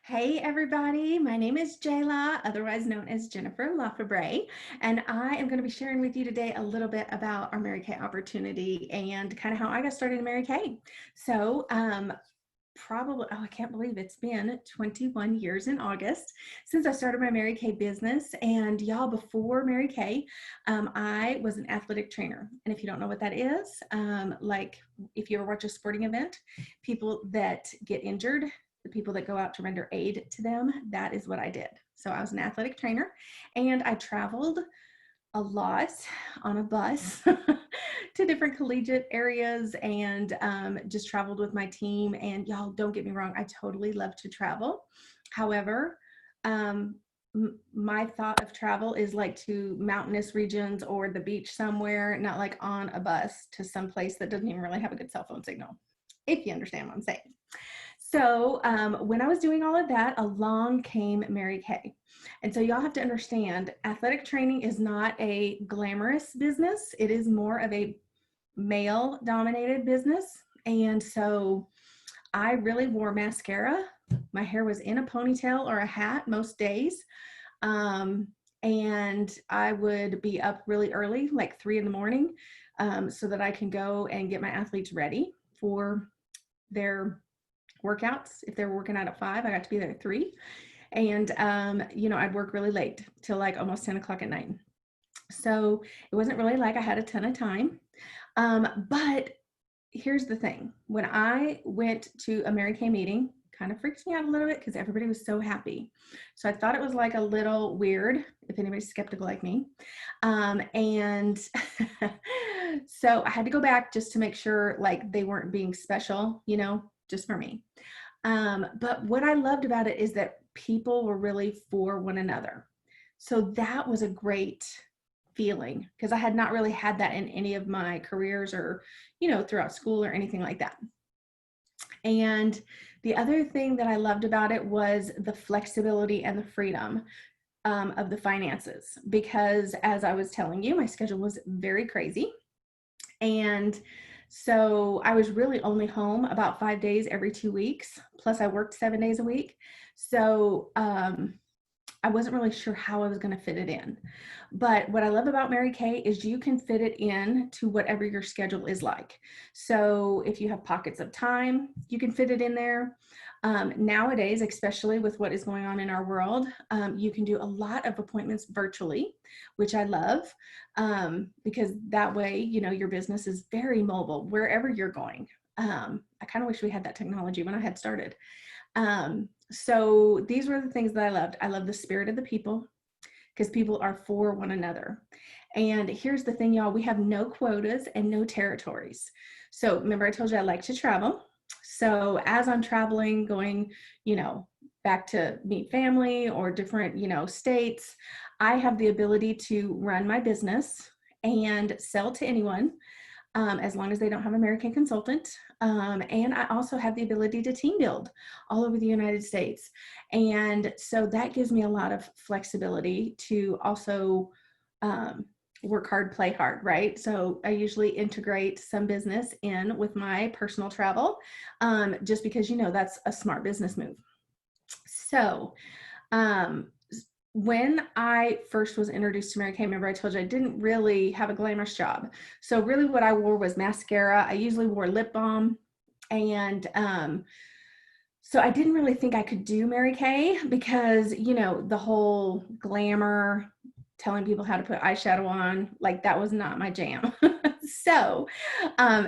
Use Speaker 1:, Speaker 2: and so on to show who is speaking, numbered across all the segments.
Speaker 1: Hey everybody, my name is JLa, otherwise known as Jennifer Lafrabrea, and I am going to be sharing with you today a little bit about our MaryKay opportunity and kind of how I got started in MaryKay. So, probably, I can't believe it's been 21 years in August since I started my MaryKay business. And y'all, before MaryKay, I was an athletic trainer. And if you don't know what that is, like if you ever watch a sporting event, people that get injured, the people that go out to render aid to them, that is what I did. So I was an athletic trainer and I traveled a lot on a bus to different collegiate areas and just traveled with my team. And y'all, don't get me wrong, I totally love to travel. However, my thought of travel is like to mountainous regions or the beach somewhere, not like on a bus to some place that doesn't even really have a good cell phone signal, if you understand what I'm saying. So when I was doing all of that, along came MaryKay. And so y'all have to understand, athletic training is not a glamorous business. It is more of a male dominated business. And so I really wore mascara. My hair was in a ponytail or a hat most days. And I would be up really early, like 3 in the morning, so that I can go and get my athletes ready for their workouts. If they were working out at 5, I got to be there at 3. And, I'd work really late till like almost 10 o'clock at night. So it wasn't really like I had a ton of time. But here's the thing. When I went to a MaryKay meeting, kind of freaks me out a little bit because everybody was so happy. So I thought it was like a little weird if anybody's skeptical like me. And so I had to go back just to make sure like they weren't being special, just for me. But what I loved about it is that people were really for one another. So that was a great feeling because I had not really had that in any of my careers or, throughout school or anything like that. And the other thing that I loved about it was the flexibility and the freedom of the finances, because as I was telling you, my schedule was very crazy. And so I was really only home about 5 days every 2 weeks. Plus I worked 7 days a week. So I wasn't really sure how I was going to fit it in. But what I love about MaryKay is you can fit it in to whatever your schedule is like. So if you have pockets of time, you can fit it in there. Nowadays, especially with what is going on in our world, you can do a lot of appointments virtually, which I love, because that way, your business is very mobile wherever you're going. I kind of wish we had that technology when I had started. So these were the things that I loved. I love the spirit of the people because people are for one another. And here's the thing, y'all, we have no quotas and no territories. So remember I told you I like to travel. So as I'm traveling, going, back to meet family or different, states, I have the ability to run my business and sell to anyone. As long as they don't have a MaryKay consultant. And I also have the ability to team build all over the United States. And so that gives me a lot of flexibility to also work hard, play hard, right? So I usually integrate some business in with my personal travel, just because, that's a smart business move. So when I first was introduced to MaryKay, remember I told you I didn't really have a glamorous job. So really what I wore was mascara. I usually wore lip balm. And so I didn't really think I could do MaryKay because, the whole glamour, telling people how to put eyeshadow on, like that was not my jam. So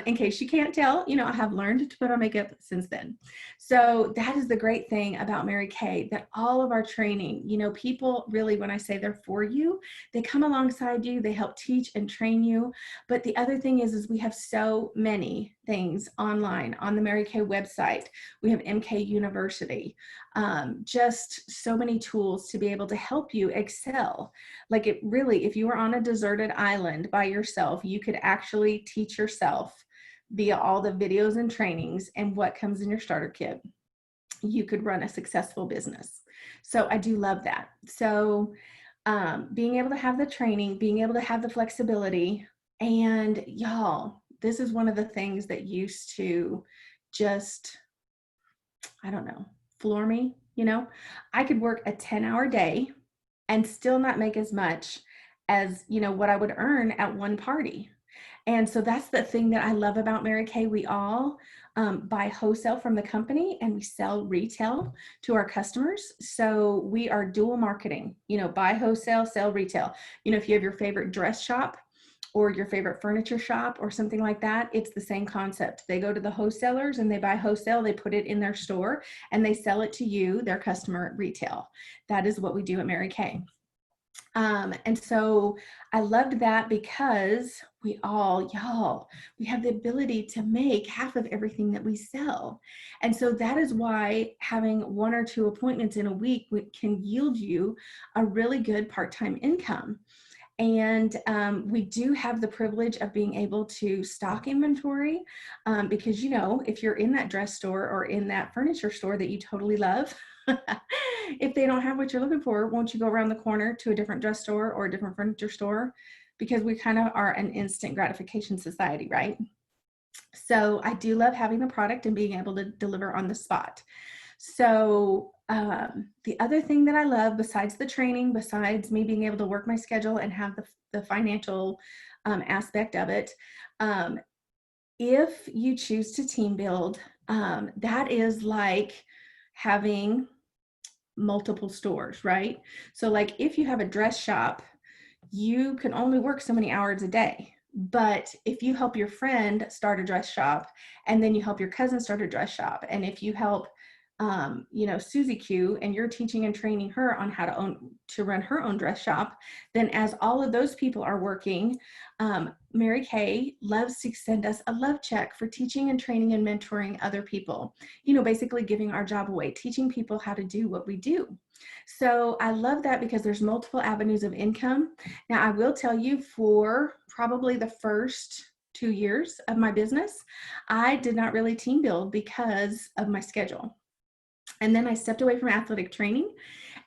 Speaker 1: in case you can't tell, I have learned to put on makeup since then. So that is the great thing about MaryKay, that all of our training, people really, when I say they're for you, they come alongside you, they help teach and train you. But the other thing is we have so many things online on the MaryKay website. We have MK University, just so many tools to be able to help you excel. Like it really, if you were on a deserted island by yourself, you could actually teach yourself via all the videos and trainings and what comes in your starter kit. You could run a successful business. So I do love that. So being able to have the training, being able to have the flexibility, and y'all, this is one of the things that used to just, I don't know, floor me. You know, I could work a 10-hour day and still not make as much as, what I would earn at one party. And so that's the thing that I love about MaryKay. We all buy wholesale from the company and we sell retail to our customers. So we are dual marketing, buy wholesale, sell retail. If you have your favorite dress shop or your favorite furniture shop or something like that, it's the same concept. They go to the wholesalers and they buy wholesale, they put it in their store and they sell it to you, their customer, at retail. That is what we do at MaryKay. And so I loved that because we have the ability to make half of everything that we sell. And so that is why having 1 or 2 appointments in a week can yield you a really good part-time income. And we do have the privilege of being able to stock inventory because, if you're in that dress store or in that furniture store that you totally love, if they don't have what you're looking for, won't you go around the corner to a different dress store or a different furniture store? Because we kind of are an instant gratification society, right? So I do love having the product and being able to deliver on the spot. So the other thing that I love, besides the training, besides me being able to work my schedule and have the financial aspect of it, if you choose to team build, that is like having multiple stores, right? So like if you have a dress shop, you can only work so many hours a day. But if you help your friend start a dress shop, and then you help your cousin start a dress shop, and if you help Susie Q, and you're teaching and training her on how to run her own dress shop, then as all of those people are working, MaryKay loves to send us a love check for teaching and training and mentoring other people, basically giving our job away, teaching people how to do what we do. So I love that because there's multiple avenues of income. Now, I will tell you, for probably the first 2 years of my business, I did not really team build because of my schedule. And then I stepped away from athletic training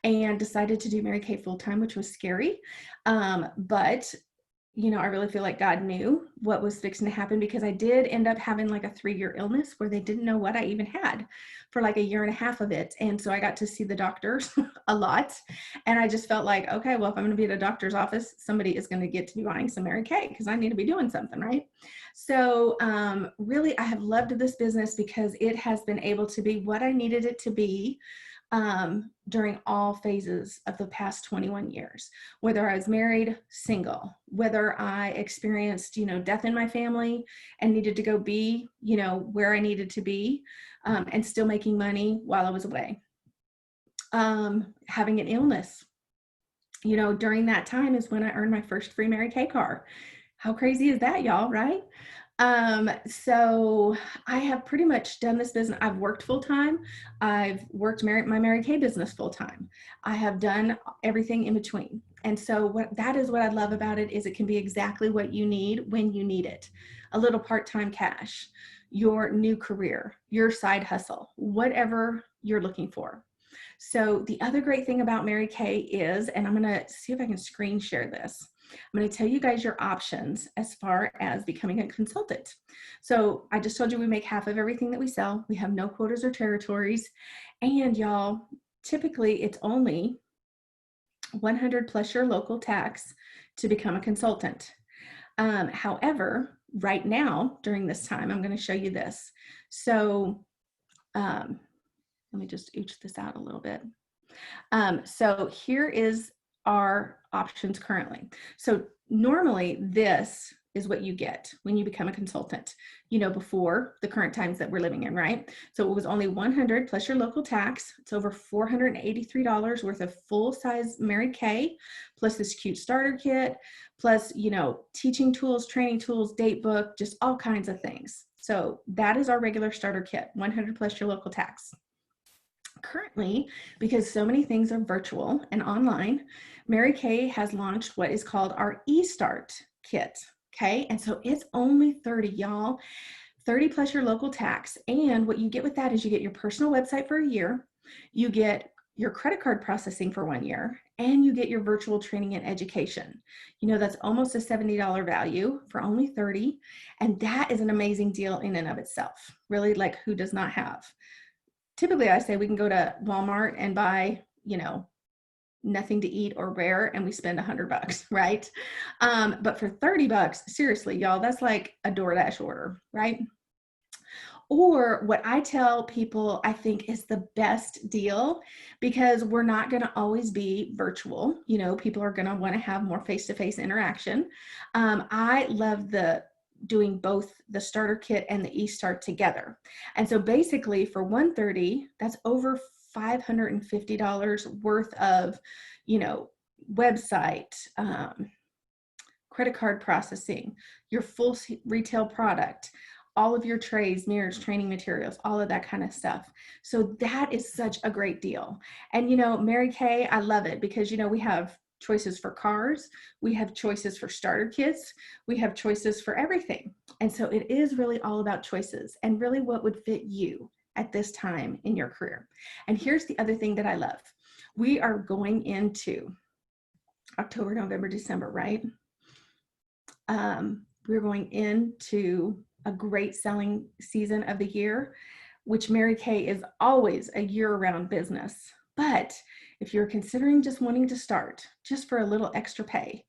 Speaker 1: and decided to do MaryKay full-time, which was scary. But I really feel like God knew what was fixing to happen, because I did end up having like a 3-year illness where they didn't know what I even had for like a year and a half of it. And so I got to see the doctors a lot. And I just felt like, okay, well, if I'm going to be at a doctor's office, somebody is going to get to be buying some MaryKay because I need to be doing something, right? So really, I have loved this business because it has been able to be what I needed it to be during all phases of the past 21 years, whether I was married, single, whether I experienced, death in my family and needed to go be, where I needed to be, and still making money while I was away. Having an illness, during that time is when I earned my first free MaryKay car. How crazy is that, y'all, right? So I have pretty much done this business. I've worked full-time. I've worked my MaryKay business full-time. I have done everything in between. And so that is what I love about it, is it can be exactly what you need when you need it. A little part-time cash, your new career, your side hustle, whatever you're looking for. So the other great thing about MaryKay is, and I'm going to see if I can screen share this. I'm going to tell you guys your options as far as becoming a consultant. So I just told you we make half of everything that we sell. We have no quotas or territories. And y'all, typically it's only 100 plus your local tax to become a consultant. However, right now, during this time, I'm going to show you this. So let me just ooch this out a little bit. So here is our options currently. So normally this is what you get when you become a consultant, before the current times that we're living in, right? So it was only 100 plus your local tax. It's over $483 worth of full-size MaryKay, plus this cute starter kit, plus, teaching tools, training tools, date book, just all kinds of things. So that is our regular starter kit, 100 plus your local tax. Currently, because so many things are virtual and online, MaryKay has launched what is called our eStart kit. Okay, and so it's only 30, y'all, 30 plus your local tax. And what you get with that is you get your personal website for a year, you get your credit card processing for 1 year, and you get your virtual training and education. That's almost a $70 value for only 30. And that is an amazing deal in and of itself. Really, like, who does not have typically I say we can go to Walmart and buy, nothing to eat or wear, and we spend $100, right? But for $30, seriously, y'all, that's like a DoorDash order, right? Or what I tell people I think is the best deal, because we're not going to always be virtual. People are going to want to have more face-to-face interaction. I love doing both the starter kit and the e-start together. And so basically for $130, that's over $550 worth of, website, credit card processing, your full retail product, all of your trays, mirrors, training materials, all of that kind of stuff. So that is such a great deal. And, MaryKay, I love it because, we have choices for cars, we have choices for starter kits, we have choices for everything. And so it is really all about choices and really what would fit you at this time in your career. And here's the other thing that I love. We are going into October, November, December, right? We're going into a great selling season of the year, which MaryKay is always a year-round business. But if you're considering just wanting to start just for a little extra pay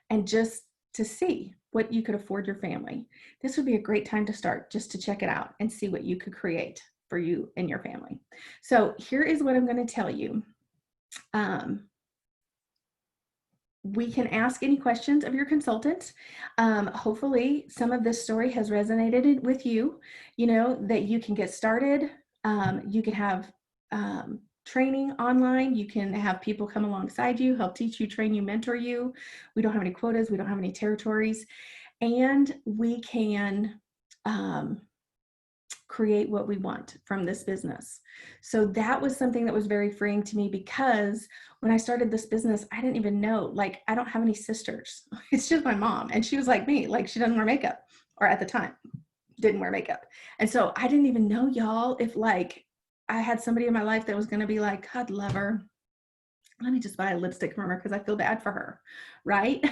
Speaker 1: and just to see what you could afford your family, this would be a great time to start, just to check it out and see what you could create for you and your family. So here is what I'm going to tell you. We can ask any questions of your consultant. Hopefully some of this story has resonated with you, that you can get started. You can have training online. You can have people come alongside you, help teach you, train you, mentor you. We don't have any quotas. We don't have any territories. And we can create what we want from this business. So that was something that was very freeing to me, because when I started this business, I didn't even know, I don't have any sisters. It's just my mom. And she was like me, she doesn't wear makeup, or at the time didn't wear makeup. And so I didn't even know, y'all, if I had somebody in my life that was going to be like, God love her, let me just buy a lipstick from her because I feel bad for her. Right.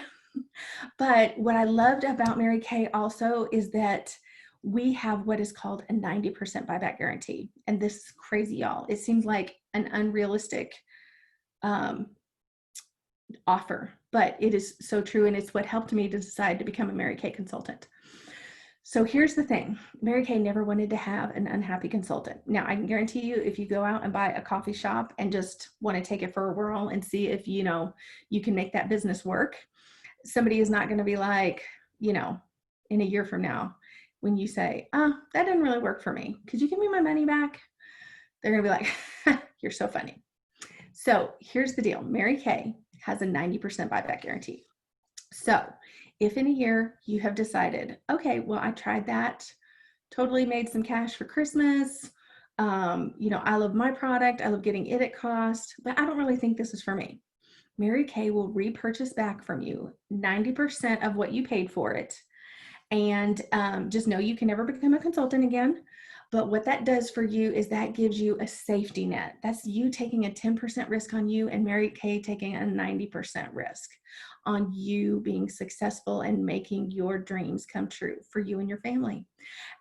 Speaker 1: But what I loved about MaryKay also is that we have what is called a 90% buyback guarantee. And this is crazy, y'all. It seems like an unrealistic offer, but it is so true. And it's what helped me to decide to become a MaryKay consultant. So here's the thing. MaryKay never wanted to have an unhappy consultant. Now, I can guarantee you, if you go out and buy a coffee shop and just want to take it for a whirl and see if, you can make that business work, somebody is not going to be like, in a year from now, when you say, that didn't really work for me, could you give me my money back? They're going to be like, you're so funny. So here's the deal. MaryKay has a 90% buyback guarantee. So if in a year you have decided, okay, well, I tried that, totally made some cash for Christmas. I love my product. I love getting it at cost, but I don't really think this is for me. MaryKay will repurchase back from you 90% of what you paid for it. And just know you can never become a consultant again. But what that does for you is that gives you a safety net. That's you taking a 10% risk on you, and MaryKay taking a 90% risk on you being successful and making your dreams come true for you and your family.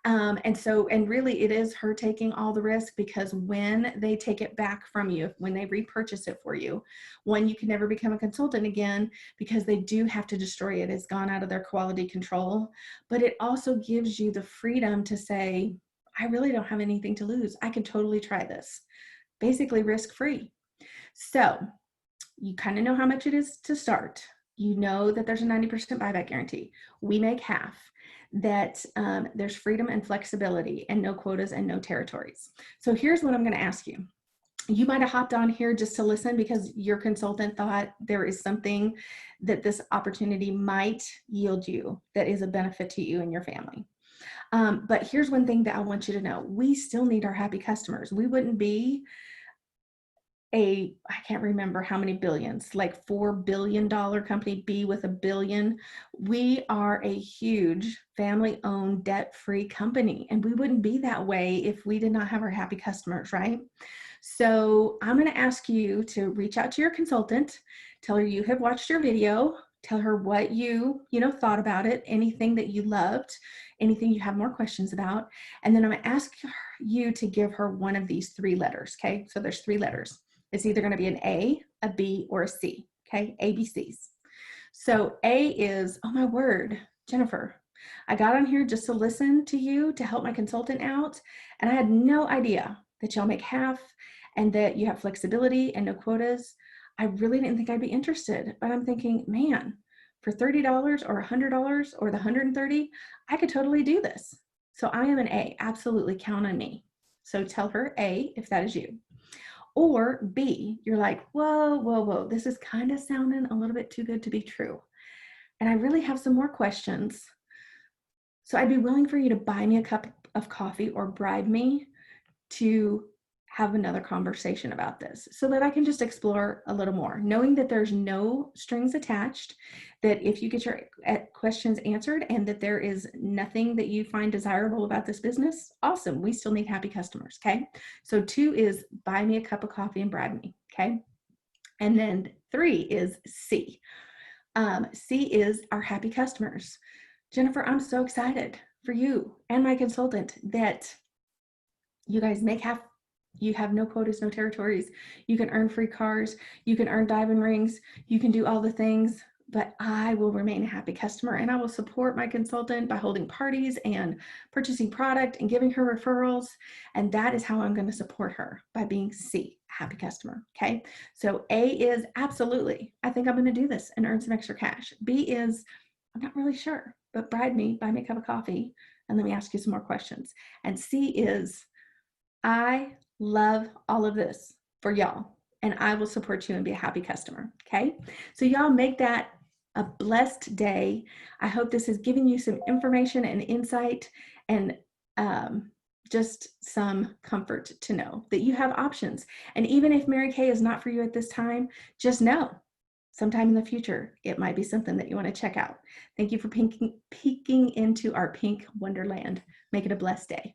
Speaker 1: And really it is her taking all the risk, because when they take it back from you, when they repurchase it for you, one, you can never become a consultant again, because they do have to destroy it. It's gone out of their quality control. But it also gives you the freedom to say, I really don't have anything to lose. I can totally try this. Basically risk-free. So you kind of know how much it is to start. You know that there's a 90% buyback guarantee. We make half. That there's freedom and flexibility, and no quotas and no territories. So here's what I'm going to ask you. You might have hopped on here just to listen because your consultant thought there is something that this opportunity might yield you that is a benefit to you and your family. But here's one thing that I want you to know. We still need our happy customers. We wouldn't be I can't remember how many billions, like $4 billion company, be with $1 billion. We are a huge family-owned, debt-free company, and we wouldn't be that way if we did not have our happy customers, right? So I'm going to ask you to reach out to your consultant, tell her you have watched your video, Tell her what you thought about it, anything that you loved, anything you have more questions about. And then I'm going to ask you to give her one of these 3 letters. Okay. So there's 3 letters. It's either going to be an A, a B, or a C. Okay. ABCs. So A is, oh my word, Jennifer, I got on here just to listen to you, to help my consultant out. And I had no idea that y'all make half and that you have flexibility and no quotas. I really didn't think I'd be interested, but I'm thinking, man, for $30 or $100 or the 130, I could totally do this. So I am an A, absolutely count on me. So tell her A if that is you. Or B, you're like, whoa, this is kind of sounding a little bit too good to be true. And I really have some more questions. So I'd be willing for you to buy me a cup of coffee or bribe me to have another conversation about this so that I can just explore a little more, knowing that there's no strings attached, that if you get your questions answered and that there is nothing that you find desirable about this business, awesome. We still need happy customers. Okay. So 2 is buy me a cup of coffee and bribe me. Okay. And then 3 is C. C is our happy customers. Jennifer, I'm so excited for you and my consultant that you guys make half. You have no quotas, no territories. You can earn free cars. You can earn diamond rings. You can do all the things, but I will remain a happy customer and I will support my consultant by holding parties and purchasing product and giving her referrals. And that is how I'm going to support her, by being C, happy customer. Okay. So A is absolutely, I think I'm going to do this and earn some extra cash. B is, I'm not really sure, but bribe me, buy me a cup of coffee, and let me ask you some more questions. And C is, I love all of this for y'all, and I will support you and be a happy customer. Okay. So y'all make that a blessed day. I hope this has given you some information and insight and just some comfort to know that you have options. And even if MaryKay is not for you at this time, just know sometime in the future, it might be something that you want to check out. Thank you for peeking into our pink wonderland. Make it a blessed day.